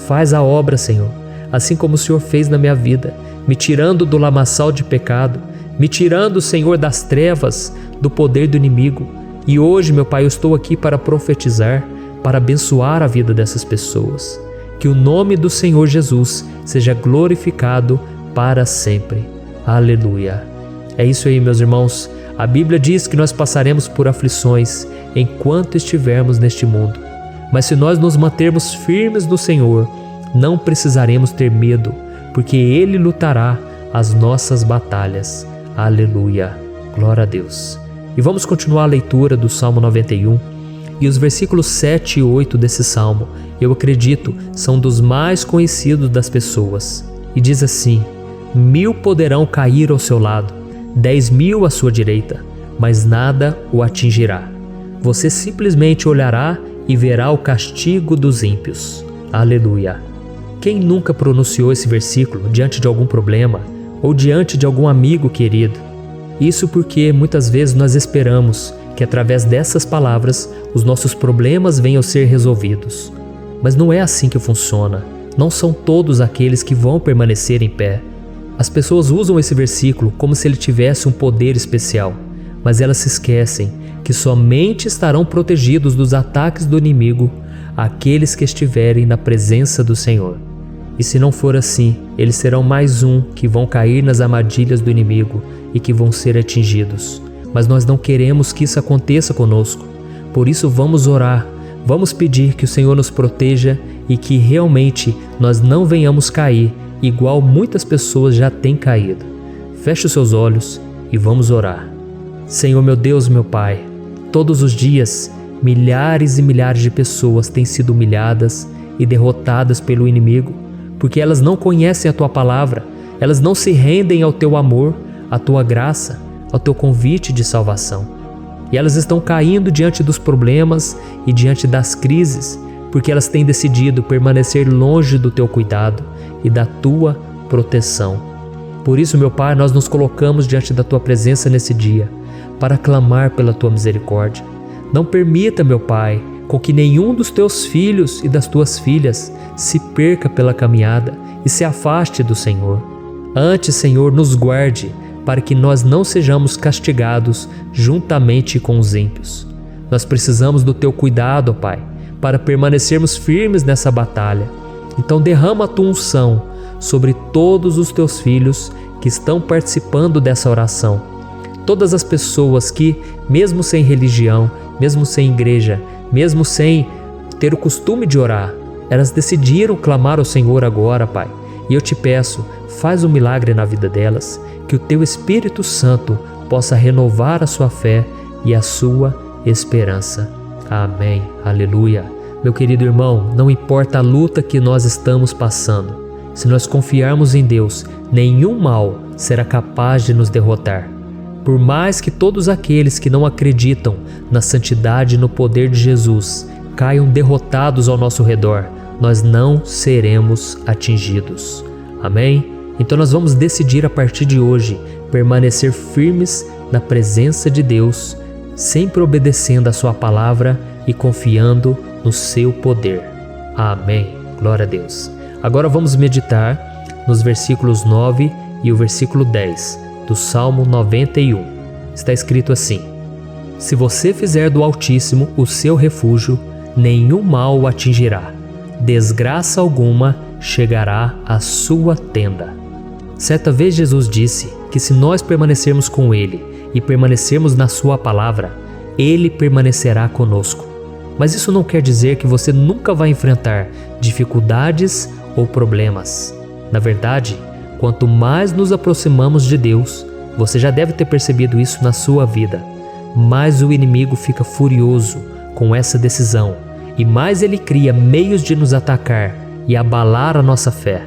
Faz a obra, Senhor, assim como o Senhor fez na minha vida, me tirando do lamaçal de pecado, me tirando, Senhor, das trevas, do poder do inimigo. E hoje, meu Pai, eu estou aqui para profetizar, para abençoar a vida dessas pessoas. Que o nome do Senhor Jesus seja glorificado para sempre. Aleluia. É isso aí, meus irmãos. A Bíblia diz que nós passaremos por aflições enquanto estivermos neste mundo. Mas se nós nos mantermos firmes no Senhor, não precisaremos ter medo, porque Ele lutará as nossas batalhas. Aleluia. Glória a Deus. E vamos continuar a leitura do Salmo 91. E os versículos 7 e 8 desse salmo, eu acredito, são dos mais conhecidos das pessoas. E diz assim: 1000 poderão cair ao seu lado, 10.000 à sua direita, mas nada o atingirá. Você simplesmente olhará e verá o castigo dos ímpios. Aleluia. Quem nunca pronunciou esse versículo diante de algum problema ou diante de algum amigo querido? Isso porque muitas vezes nós esperamos que através dessas palavras os nossos problemas venham a ser resolvidos. Mas não é assim que funciona. Não são todos aqueles que vão permanecer em pé. As pessoas usam esse versículo como se ele tivesse um poder especial, mas elas se esquecem que somente estarão protegidos dos ataques do inimigo aqueles que estiverem na presença do Senhor. E se não for assim, eles serão mais um que vão cair nas armadilhas do inimigo e que vão ser atingidos. Mas nós não queremos que isso aconteça conosco. Por isso vamos orar, vamos pedir que o Senhor nos proteja e que realmente nós não venhamos cair igual muitas pessoas já têm caído. Feche os seus olhos e vamos orar. Senhor, meu Deus, meu Pai, todos os dias milhares e milhares de pessoas têm sido humilhadas e derrotadas pelo inimigo, porque elas não conhecem a Tua palavra, elas não se rendem ao Teu amor, à Tua graça, ao Teu convite de salvação. E elas estão caindo diante dos problemas e diante das crises, porque elas têm decidido permanecer longe do Teu cuidado e da Tua proteção. Por isso, meu Pai, nós nos colocamos diante da Tua presença nesse dia, para clamar pela Tua misericórdia. Não permita, meu Pai, com que nenhum dos Teus filhos e das Tuas filhas se perca pela caminhada e se afaste do Senhor. Antes, Senhor, nos guarde, para que nós não sejamos castigados juntamente com os ímpios. Nós precisamos do Teu cuidado, ó Pai, para permanecermos firmes nessa batalha. Então derrama a Tua unção sobre todos os Teus filhos que estão participando dessa oração. Todas as pessoas que, mesmo sem religião, mesmo sem igreja, mesmo sem ter o costume de orar, elas decidiram clamar ao Senhor agora, Pai. E eu te peço, faz um milagre na vida delas, que o Teu Espírito Santo possa renovar a sua fé e a sua esperança. Amém. Aleluia. Meu querido irmão, não importa a luta que nós estamos passando, se nós confiarmos em Deus, nenhum mal será capaz de nos derrotar. Por mais que todos aqueles que não acreditam na santidade e no poder de Jesus caiam derrotados ao nosso redor, nós não seremos atingidos. Amém? Então nós vamos decidir a partir de hoje permanecer firmes na presença de Deus, sempre obedecendo a Sua palavra e confiando no Seu poder. Amém. Glória a Deus. Agora vamos meditar nos versículos 9 e o versículo 10 do Salmo 91. Está escrito assim: Se você fizer do Altíssimo o seu refúgio, nenhum mal o atingirá, desgraça alguma chegará à sua tenda. Certa vez Jesus disse que se nós permanecermos com Ele e permanecermos na Sua palavra, Ele permanecerá conosco. Mas isso não quer dizer que você nunca vai enfrentar dificuldades ou problemas. Na verdade, quanto mais nos aproximamos de Deus, você já deve ter percebido isso na sua vida, mais o inimigo fica furioso com essa decisão e mais ele cria meios de nos atacar e abalar a nossa fé.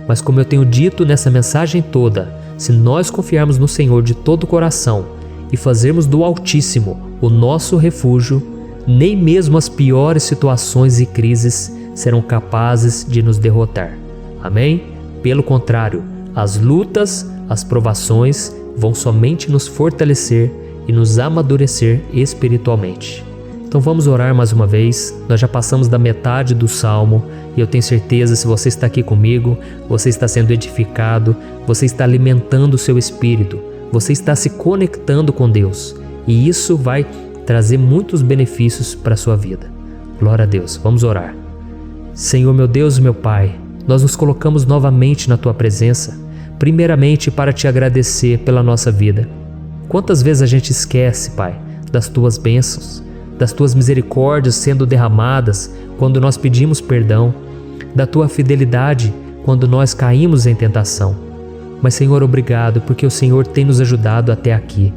Mas como eu tenho dito nessa mensagem toda, se nós confiarmos no Senhor de todo o coração e fazermos do Altíssimo o nosso refúgio, nem mesmo as piores situações e crises serão capazes de nos derrotar. Amém? Pelo contrário, as lutas, as provações vão somente nos fortalecer e nos amadurecer espiritualmente. Então vamos orar mais uma vez. Nós já passamos da metade do Salmo e eu tenho certeza, se você está aqui comigo, você está sendo edificado, você está alimentando o seu espírito, você está se conectando com Deus e isso vai trazer muitos benefícios para a sua vida. Glória a Deus. Vamos orar. Senhor meu Deus e meu Pai, nós nos colocamos novamente na Tua presença, primeiramente para Te agradecer pela nossa vida. Quantas vezes a gente esquece, Pai, das Tuas bênçãos, das Tuas misericórdias sendo derramadas quando nós pedimos perdão, da Tua fidelidade quando nós caímos em tentação. Mas Senhor, obrigado porque o Senhor tem nos ajudado até aqui.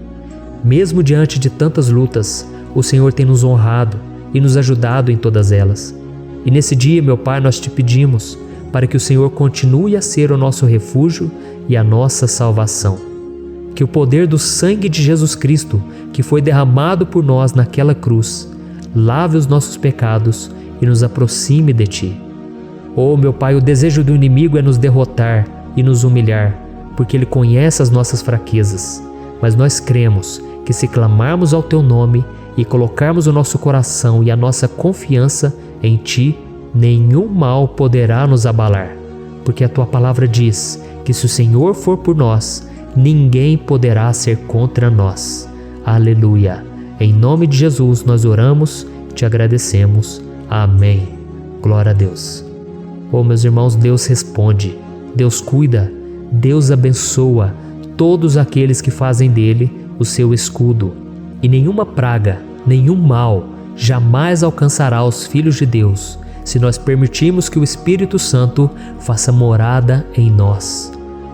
Mesmo diante de tantas lutas, o Senhor tem nos honrado e nos ajudado em todas elas. E nesse dia, meu Pai, nós Te pedimos para que o Senhor continue a ser o nosso refúgio e a nossa salvação. Que o poder do sangue de Jesus Cristo, que foi derramado por nós naquela cruz, lave os nossos pecados e nos aproxime de Ti. Oh, meu Pai, o desejo do inimigo é nos derrotar e nos humilhar, porque ele conhece as nossas fraquezas. Mas nós cremos que se clamarmos ao Teu nome e colocarmos o nosso coração e a nossa confiança em Ti, nenhum mal poderá nos abalar, porque a Tua palavra diz que se o Senhor for por nós, ninguém poderá ser contra nós. Aleluia! Em nome de Jesus nós oramos, Te agradecemos. Amém. Glória a Deus. Oh, meus irmãos, Deus responde, Deus cuida, Deus abençoa todos aqueles que fazem dele o seu escudo. E nenhuma praga, nenhum mal jamais alcançará os filhos de Deus, se nós permitirmos que o Espírito Santo faça morada em nós.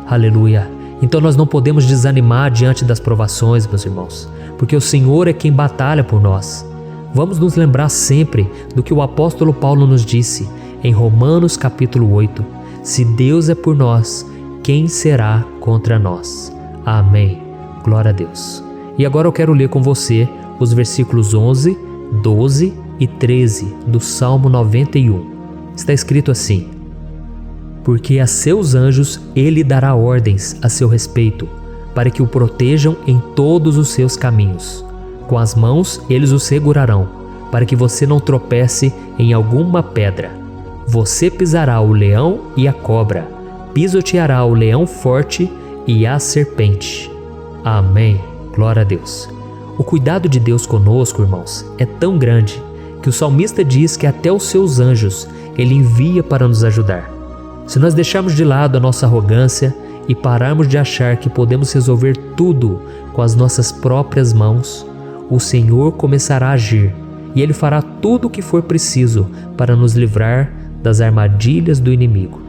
Aleluia! Então nós não podemos desanimar diante das provações, meus irmãos, porque o Senhor é quem batalha por nós. Vamos nos lembrar sempre do que o apóstolo Paulo nos disse em Romanos capítulo 8. Se Deus é por nós, quem será contra nós? Amém. Glória a Deus. E agora eu quero ler com você os versículos 11, 12 e 13 do Salmo 91. Está escrito assim: porque a seus anjos ele dará ordens a seu respeito, para que o protejam em todos os seus caminhos. Com as mãos eles o segurarão, para que você não tropece em alguma pedra. Você pisará o leão e a cobra, pisoteará o leão forte e a serpente. Amém. Glória a Deus. O cuidado de Deus conosco, irmãos, é tão grande que o salmista diz que até os seus anjos ele envia para nos ajudar. Se nós deixarmos de lado a nossa arrogância e pararmos de achar que podemos resolver tudo com as nossas próprias mãos, o Senhor começará a agir e Ele fará tudo o que for preciso para nos livrar das armadilhas do inimigo.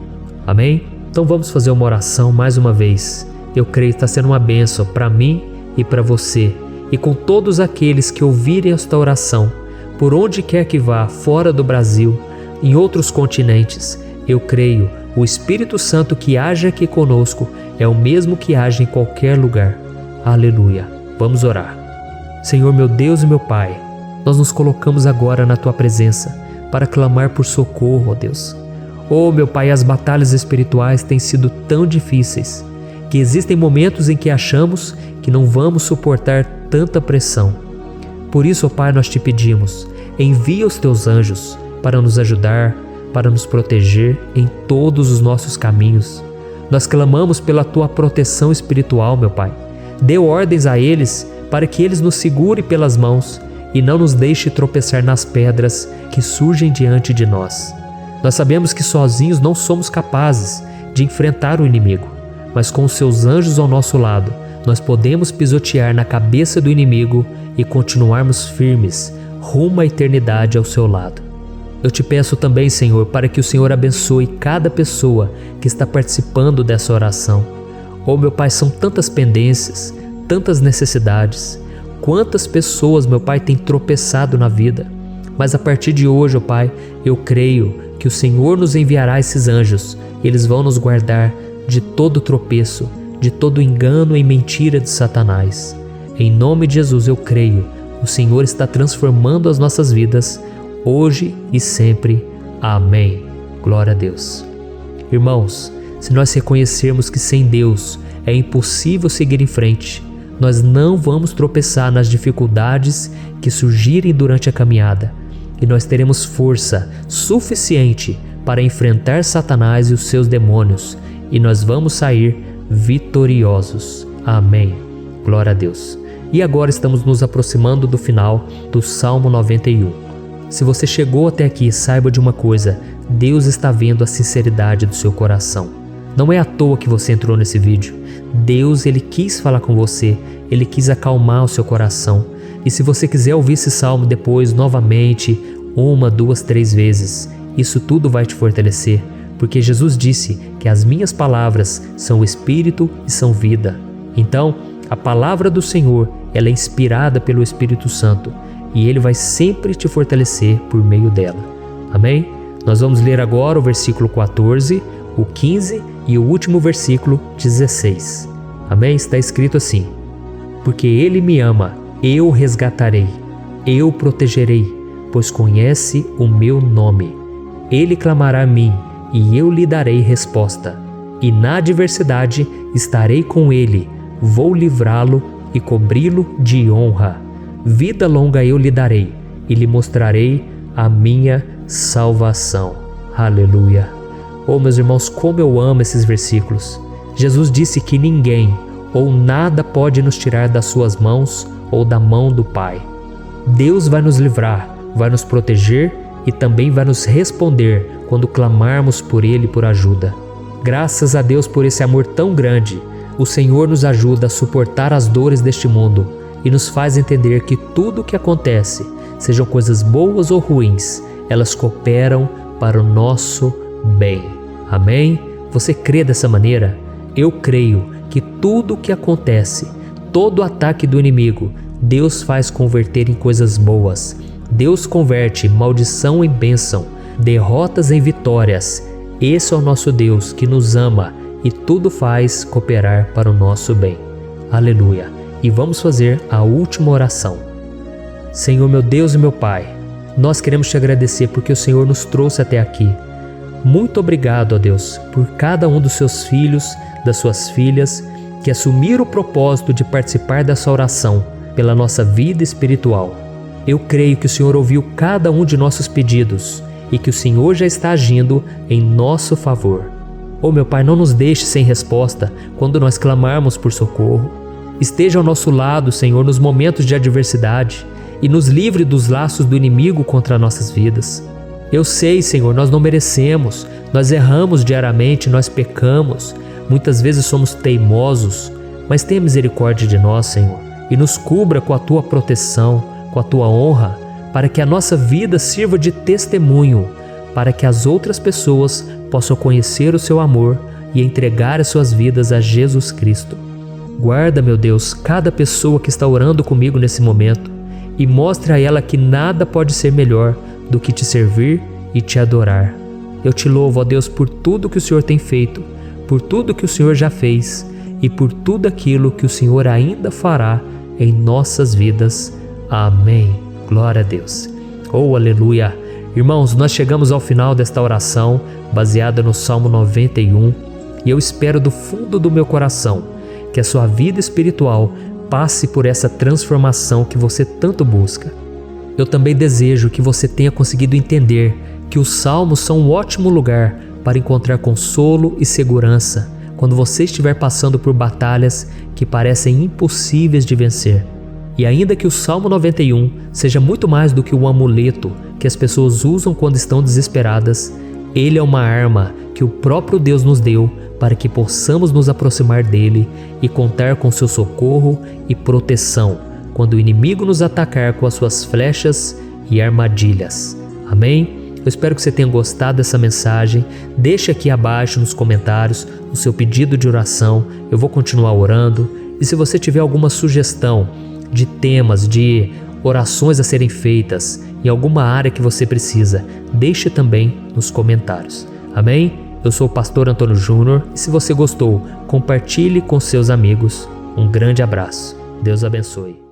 Amém? Então vamos fazer uma oração mais uma vez. Eu creio que está sendo uma bênção para mim e para você, e com todos aqueles que ouvirem esta oração, por onde quer que vá, fora do Brasil, em outros continentes. Eu creio, o Espírito Santo que age aqui conosco é o mesmo que age em qualquer lugar. Aleluia. Vamos orar. Senhor meu Deus e meu Pai, nós nos colocamos agora na Tua presença para clamar por socorro, ó Deus. Oh, meu Pai, as batalhas espirituais têm sido tão difíceis que existem momentos em que achamos que não vamos suportar tanta pressão. Por isso, ó Pai, nós Te pedimos, envia os Teus anjos para nos ajudar, para nos proteger em todos os nossos caminhos. Nós clamamos pela Tua proteção espiritual, meu Pai. Dê ordens a eles para que eles nos segurem pelas mãos e não nos deixe tropeçar nas pedras que surgem diante de nós. Nós sabemos que sozinhos não somos capazes de enfrentar o inimigo, mas com os Seus anjos ao nosso lado, nós podemos pisotear na cabeça do inimigo e continuarmos firmes, rumo à eternidade ao seu lado. Eu te peço também, Senhor, para que o Senhor abençoe cada pessoa que está participando dessa oração. Oh, meu Pai, são tantas pendências, tantas necessidades. Quantas pessoas, meu Pai, têm tropeçado na vida. Mas a partir de hoje, oh Pai, eu creio que o Senhor nos enviará esses anjos. Eles vão nos guardar de todo tropeço, de todo engano e mentira de Satanás. Em nome de Jesus eu creio, o Senhor está transformando as nossas vidas, hoje e sempre. Amém. Glória a Deus. Irmãos, se nós reconhecermos que sem Deus é impossível seguir em frente, nós não vamos tropeçar nas dificuldades que surgirem durante a caminhada, e nós teremos força suficiente para enfrentar Satanás e os seus demônios, e nós vamos sair vitoriosos. Amém. Glória a Deus. E agora estamos nos aproximando do final do Salmo 91. Se você chegou até aqui, saiba de uma coisa: Deus está vendo a sinceridade do seu coração. Não é à toa que você entrou nesse vídeo. Deus, Ele quis falar com você, Ele quis acalmar o seu coração. E se você quiser ouvir esse salmo depois, novamente, 1, 2, 3 vezes, isso tudo vai te fortalecer, porque Jesus disse que as minhas palavras são espírito e são vida. Então, a palavra do Senhor, ela é inspirada pelo Espírito Santo e Ele vai sempre te fortalecer por meio dela. Amém? Nós vamos ler agora o versículo 14, o 15 e o último versículo 16. Amém? Está escrito assim: porque Ele me ama, eu o resgatarei, eu o protegerei, pois conhece o meu nome. Ele clamará a mim e eu lhe darei resposta. E na adversidade estarei com ele, vou livrá-lo e cobri-lo de honra. Vida longa eu lhe darei e lhe mostrarei a minha salvação. Aleluia. Oh, meus irmãos, como eu amo esses versículos. Jesus disse que ninguém ou nada pode nos tirar das suas mãos ou da mão do Pai. Deus vai nos livrar, vai nos proteger e também vai nos responder quando clamarmos por Ele por ajuda. Graças a Deus por esse amor tão grande. O Senhor nos ajuda a suportar as dores deste mundo e nos faz entender que tudo o que acontece, sejam coisas boas ou ruins, elas cooperam para o nosso bem. Amém? Você crê dessa maneira? Eu creio que tudo o que acontece, todo ataque do inimigo, Deus faz converter em coisas boas. Deus converte maldição em bênção, derrotas em vitórias. Esse é o nosso Deus que nos ama e tudo faz cooperar para o nosso bem. Aleluia! E vamos fazer a última oração. Senhor, meu Deus e meu Pai, nós queremos te agradecer porque o Senhor nos trouxe até aqui. Muito obrigado, ó Deus, por cada um dos seus filhos, das suas filhas, que assumiram o propósito de participar dessa oração pela nossa vida espiritual. Eu creio que o Senhor ouviu cada um de nossos pedidos e que o Senhor já está agindo em nosso favor. Oh, meu Pai, não nos deixe sem resposta quando nós clamarmos por socorro. Esteja ao nosso lado, Senhor, nos momentos de adversidade e nos livre dos laços do inimigo contra nossas vidas. Eu sei, Senhor, nós não merecemos, nós erramos diariamente, nós pecamos, muitas vezes somos teimosos, mas tenha misericórdia de nós, Senhor, e nos cubra com a Tua proteção, com a Tua honra, para que a nossa vida sirva de testemunho, para que as outras pessoas possam conhecer o Seu amor e entregar as suas vidas a Jesus Cristo. Guarda, meu Deus, cada pessoa que está orando comigo nesse momento e mostre a ela que nada pode ser melhor do que te servir e te adorar. Eu te louvo, ó Deus, por tudo que o Senhor tem feito, por tudo que o Senhor já fez e por tudo aquilo que o Senhor ainda fará em nossas vidas. Amém. Glória a Deus. Oh, aleluia. Irmãos, nós chegamos ao final desta oração baseada no Salmo 91 e eu espero do fundo do meu coração que a sua vida espiritual passe por essa transformação que você tanto busca. Eu também desejo que você tenha conseguido entender que os salmos são um ótimo lugar para encontrar consolo e segurança quando você estiver passando por batalhas que parecem impossíveis de vencer. E ainda que o Salmo 91 seja muito mais do que um amuleto que as pessoas usam quando estão desesperadas, ele é uma arma que o próprio Deus nos deu para que possamos nos aproximar dele e contar com seu socorro e proteção quando o inimigo nos atacar com as suas flechas e armadilhas. Amém? Eu espero que você tenha gostado dessa mensagem. Deixe aqui abaixo nos comentários o seu pedido de oração. Eu vou continuar orando. E se você tiver alguma sugestão de temas, de orações a serem feitas em alguma área que você precisa, deixe também nos comentários. Amém? Eu sou o pastor Antônio Júnior e se você gostou, compartilhe com seus amigos. Um grande abraço. Deus abençoe.